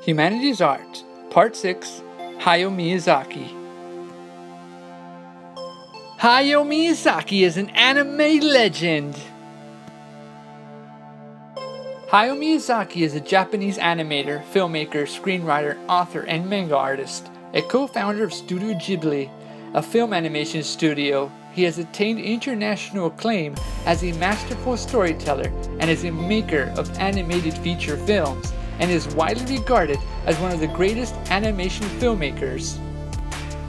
Humanities Art, Part 6, Hayao Miyazaki. Hayao Miyazaki is an anime legend! Hayao Miyazaki is a Japanese animator, filmmaker, screenwriter, author, and manga artist, a co-founder of Studio Ghibli, a film animation studio. He has attained international acclaim as a masterful storyteller and as a maker of animated feature films, and is widely regarded as one of the greatest animation filmmakers.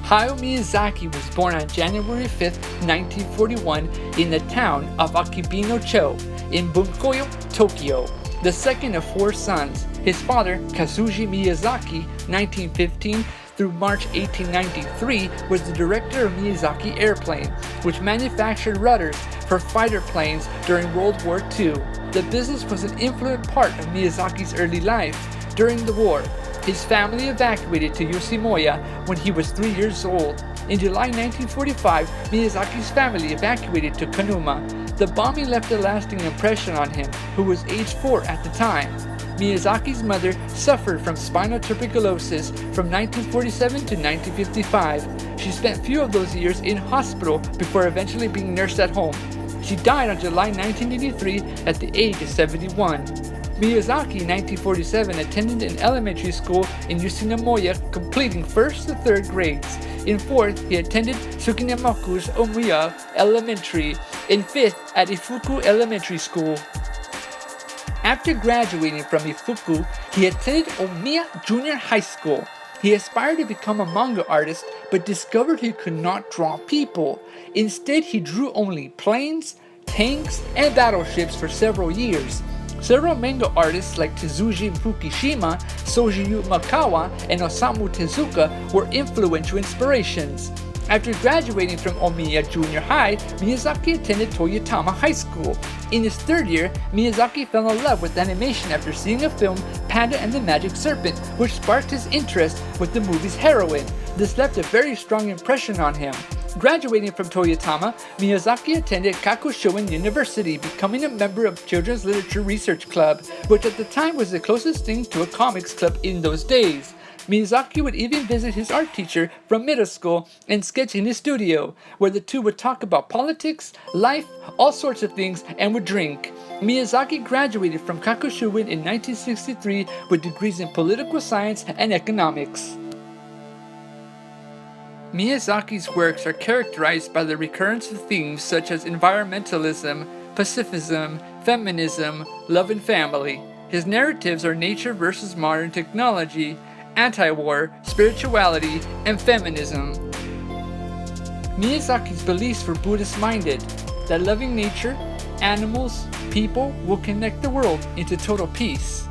Hayao Miyazaki was born on January 5, 1941 in the town of Akibino-cho in Bunkoyo, Tokyo, the second of four sons. His father, Kazuji Miyazaki, 1915 through March 1893, was the director of Miyazaki Airplane, which manufactured rudders for fighter planes during World War II. The business was an influential part of Miyazaki's early life. During the war, his family evacuated to Yoshimoya when he was 3 years old. In July 1945, Miyazaki's family evacuated to Kanuma. The bombing left a lasting impression on him, who was age 4 at the time. Miyazaki's mother suffered from spinal tuberculosis from 1947 to 1955. She spent few of those years in hospital before eventually being nursed at home. She died on July 1983 at the age of 71. Miyazaki in 1947 attended an elementary school in Yoshinomoya, completing 1st to 3rd grades. In 4th, he attended Tsukinamaku's Omiya Elementary. In 5th, at Ifuku Elementary School. After graduating from Ifuku, he attended Omiya Junior High School. He aspired to become a manga artist, but discovered he could not draw people. Instead, he drew only planes, tanks, and battleships for several years. Several manga artists like Tezuji Fukishima, Soji Makawa, and Osamu Tezuka were influential inspirations. After graduating from Omiya Junior High, Miyazaki attended Toyotama High School. In his 3rd year, Miyazaki fell in love with animation after seeing a film, Panda and the Magic Serpent, which sparked his interest with the movie's heroine. This left a very strong impression on him. Graduating from Toyotama, Miyazaki attended Kakushoin University, becoming a member of Children's Literature Research Club, which at the time was the closest thing to a comics club in those days. Miyazaki would even visit his art teacher from middle school and sketch in his studio, where the two would talk about politics, life, all sorts of things, and would drink. Miyazaki graduated from Kakushuin in 1963 with degrees in political science and economics. Miyazaki's works are characterized by the recurrence of themes such as environmentalism, pacifism, feminism, love and family. His narratives are nature versus modern technology, anti-war, spirituality, and feminism. Miyazaki's beliefs were Buddhist-minded, that loving nature, animals, people will connect the world into total peace.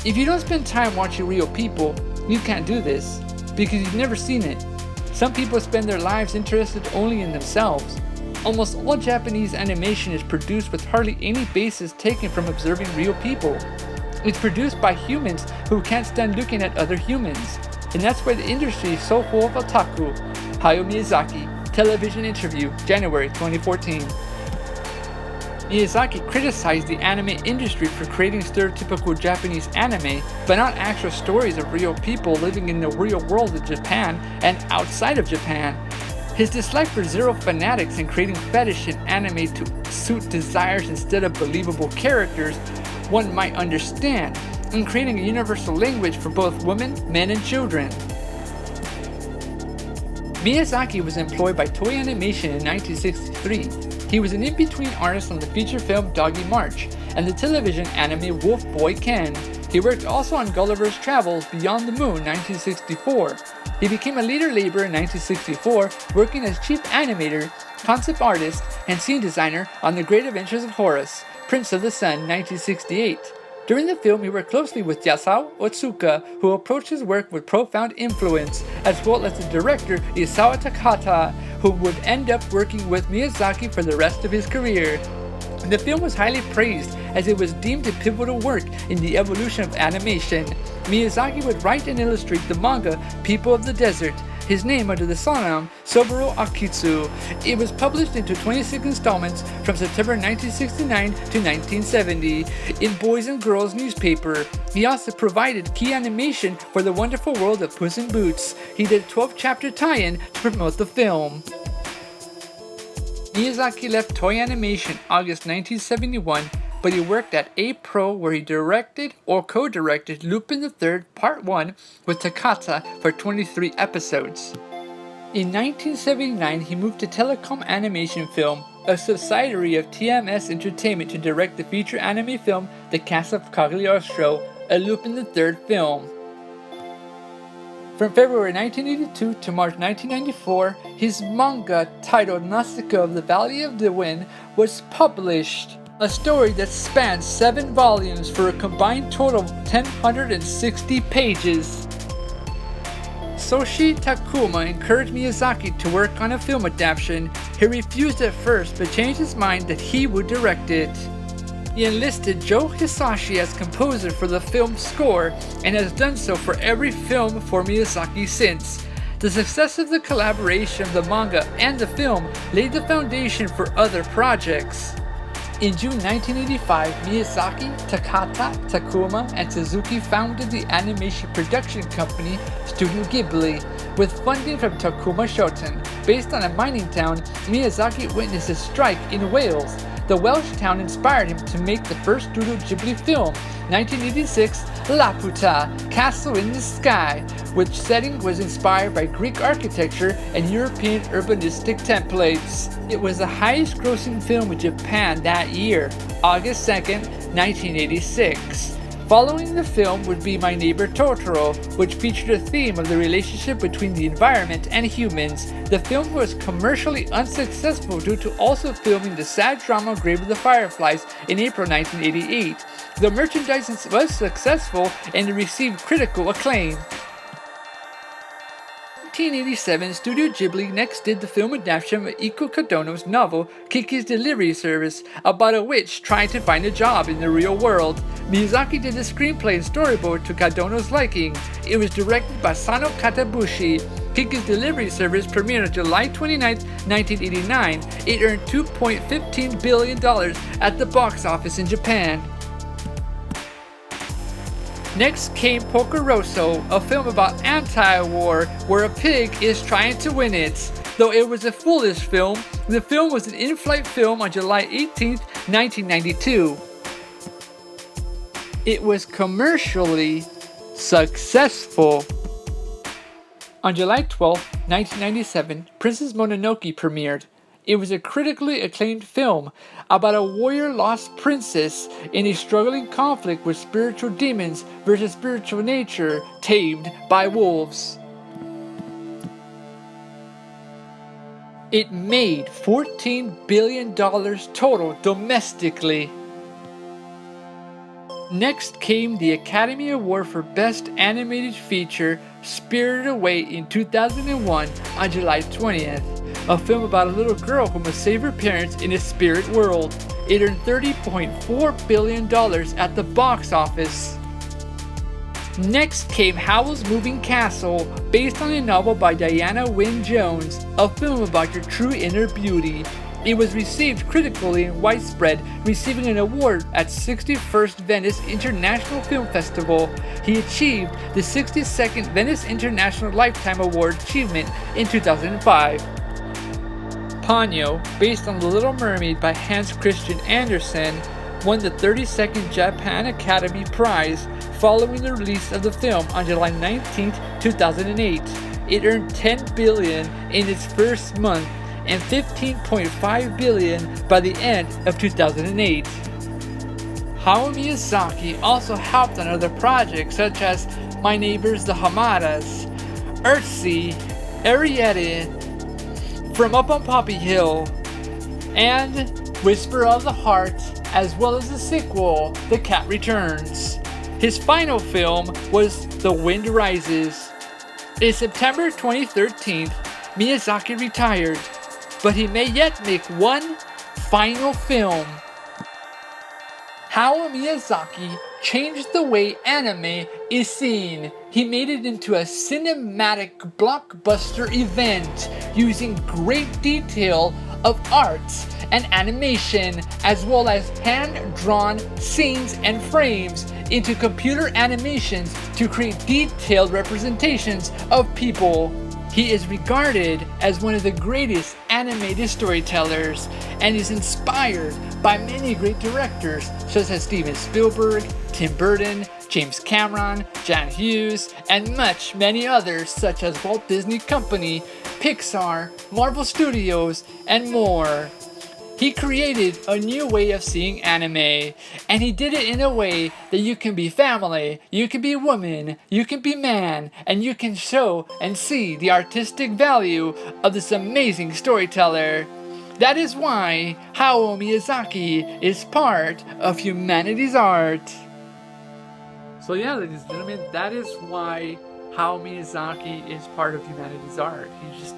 If you don't spend time watching real people, you can't do this, because you've never seen it. Some people spend their lives interested only in themselves. Almost all Japanese animation is produced with hardly any basis taken from observing real people. It's produced by humans who can't stand looking at other humans. And that's why the industry is so full of otaku. Hayao Miyazaki, television interview, January 2014. Miyazaki criticized the anime industry for creating stereotypical Japanese anime, but not actual stories of real people living in the real world of Japan and outside of Japan. His dislike for zero fanatics and creating fetish in anime to suit desires instead of believable characters one might understand, and creating a universal language for both women, men, and children. Miyazaki was employed by Toei Animation in 1963. He was an in-between artist on the feature film Doggy March and the television anime Wolf Boy Ken. He worked also on Gulliver's Travels Beyond the Moon 1964. He became a leader laborer in 1964, working as chief animator, concept artist, and scene designer on The Great Adventures of Horace, Prince of the Sun 1968. During the film, he worked closely with Yasao Otsuka, who approached his work with profound influence, as well as the director Isao Takahata, who would end up working with Miyazaki for the rest of his career. The film was highly praised as it was deemed a pivotal work in the evolution of animation. Miyazaki would write and illustrate the manga People of the Desert, his name under the pseudonym Soburo Akitsu. It was published into 26 installments from September 1969 to 1970 in Boys and Girls newspaper. He also provided key animation for The Wonderful World of Puss in Boots. He did a 12-chapter tie-in to promote the film. Miyazaki left Toei Animation August 1971, but he worked at A-Pro where he directed or co-directed Lupin III Part 1 with Takata for 23 episodes. In 1979, he moved to Telecom Animation Film, a subsidiary of TMS Entertainment, to direct the feature anime film The Cast of Cagliostro, a Lupin III film. From February 1982 to March 1994, his manga titled Nausicaa of the Valley of the Wind was published, a story that spans 7 volumes for a combined total of 1,060 pages. Soshi Takuma encouraged Miyazaki to work on a film adaptation. He refused at first but changed his mind that he would direct it. He enlisted Joe Hisashi as composer for the film's score and has done so for every film for Miyazaki since. The success of the collaboration of the manga and the film laid the foundation for other projects. In June 1985, Miyazaki, Takata, Takuma, and Suzuki founded the animation production company Studio Ghibli. With funding from Takuma Shoten. Based on a mining town, Miyazaki witnessed a strike in Wales. The Welsh town inspired him to make the first Studio Ghibli film, 1986, Laputa, Castle in the Sky, which setting was inspired by Greek architecture and European urbanistic templates. It was the highest grossing film in Japan that year, August 2nd, 1986. Following the film would be My Neighbor Totoro, which featured a theme of the relationship between the environment and humans. The film was commercially unsuccessful due to also filming the sad drama Grave of the Fireflies in April 1988. The merchandising was successful and it received critical acclaim. 1987, Studio Ghibli next did the film adaptation of Iko Kadono's novel Kiki's Delivery Service, about a witch trying to find a job in the real world. Miyazaki did the screenplay and storyboard to Kadono's liking. It was directed by Sano Katabushi. Kiki's Delivery Service premiered on July 29, 1989. It earned $2.15 billion at the box office in Japan. Next came Pocoroso, a film about anti-war where a pig is trying to win it. Though it was a foolish film, the film was an in-flight film on July 18, 1992. It was commercially successful. On July 12, 1997, Princess Mononoke premiered. It was a critically acclaimed film about a warrior-lost princess in a struggling conflict with spiritual demons versus spiritual nature tamed by wolves. It made $14 billion total domestically. Next came the Academy Award for Best Animated Feature, Spirited Away in 2001 on July 20th. A film about a little girl who must save her parents in a spirit world. It earned $30.4 billion at the box office. Next came Howl's Moving Castle, based on a novel by Diana Wynne Jones, a film about your true inner beauty. It was received critically and widespread, receiving an award at 61st Venice International Film Festival. He achieved the 62nd Venice International Lifetime Award Achievement in 2005. Ponyo, based on The Little Mermaid by Hans Christian Andersen, won the 32nd Japan Academy Prize following the release of the film on July 19, 2008. It earned $10 billion in its first month and $15.5 billion by the end of 2008. Hayao Miyazaki also helped on other projects such as My Neighbors the Hamadas, Earthsea, Ariete, From Up on Poppy Hill, and Whisper of the Heart, as well as the sequel, The Cat Returns. His final film was The Wind Rises. In September 2013, Miyazaki retired, but he may yet make one final film. Hayao Miyazaki changed the way anime is seen. He made it into a cinematic blockbuster event using great detail of arts and animation, as well as hand-drawn scenes and frames into computer animations to create detailed representations of people. He is regarded as one of the greatest animated storytellers and is inspired by many great directors such as Steven Spielberg, Tim Burton, James Cameron, John Hughes, and many others such as Walt Disney Company, Pixar, Marvel Studios, and more. He created a new way of seeing anime, and he did it in a way that you can be family, you can be woman, you can be man, and you can show and see the artistic value of this amazing storyteller. That is why Hayao Miyazaki is part of Humanities Art. So yeah, ladies and gentlemen, that is why Hayao Miyazaki is part of Humanities Art. He's just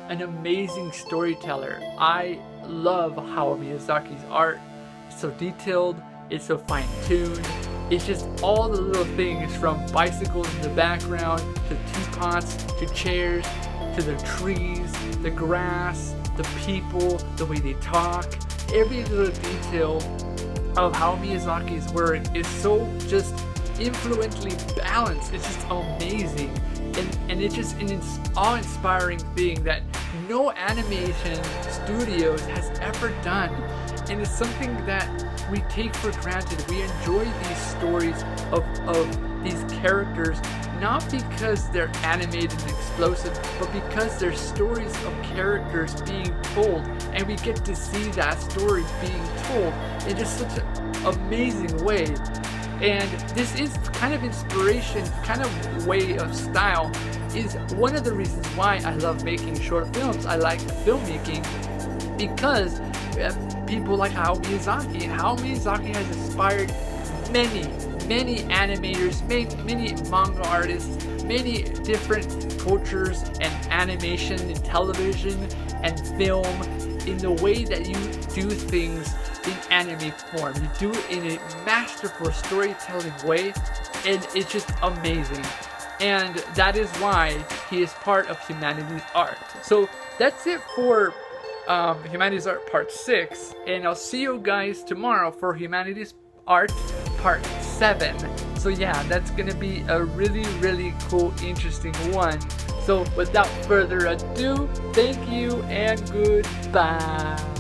an amazing storyteller. I love Hayao Miyazaki's art. It's so detailed, it's so fine-tuned. It's just all the little things, from bicycles in the background, to teapots, to chairs, to the trees, the grass, the people, the way they talk. Every little detail of Hayao Miyazaki's work is so just influentially balanced. It's just amazing. And it's just an awe-inspiring thing that no animation studios has ever done. And it's something that we take for granted. We enjoy these stories of these characters, not because they're animated and explosive, but because they're stories of characters being told, and we get to see that story being told in just such an amazing way. And this is kind of inspiration, kind of way of style, is one of the reasons why I love making short films. I like filmmaking because people like Hayao Miyazaki. Hayao Miyazaki has inspired many animators, many manga artists, many different cultures and animation and television and film, in the way that you do things in anime form. You do it in a masterful storytelling way, and it's just amazing. And that is why he is part of Humanities Art. So that's it for Humanities Art Part 6, and I'll see you guys tomorrow for Humanities Art Part 7. So yeah, that's gonna be a really cool, interesting one. So without further ado, thank you and goodbye.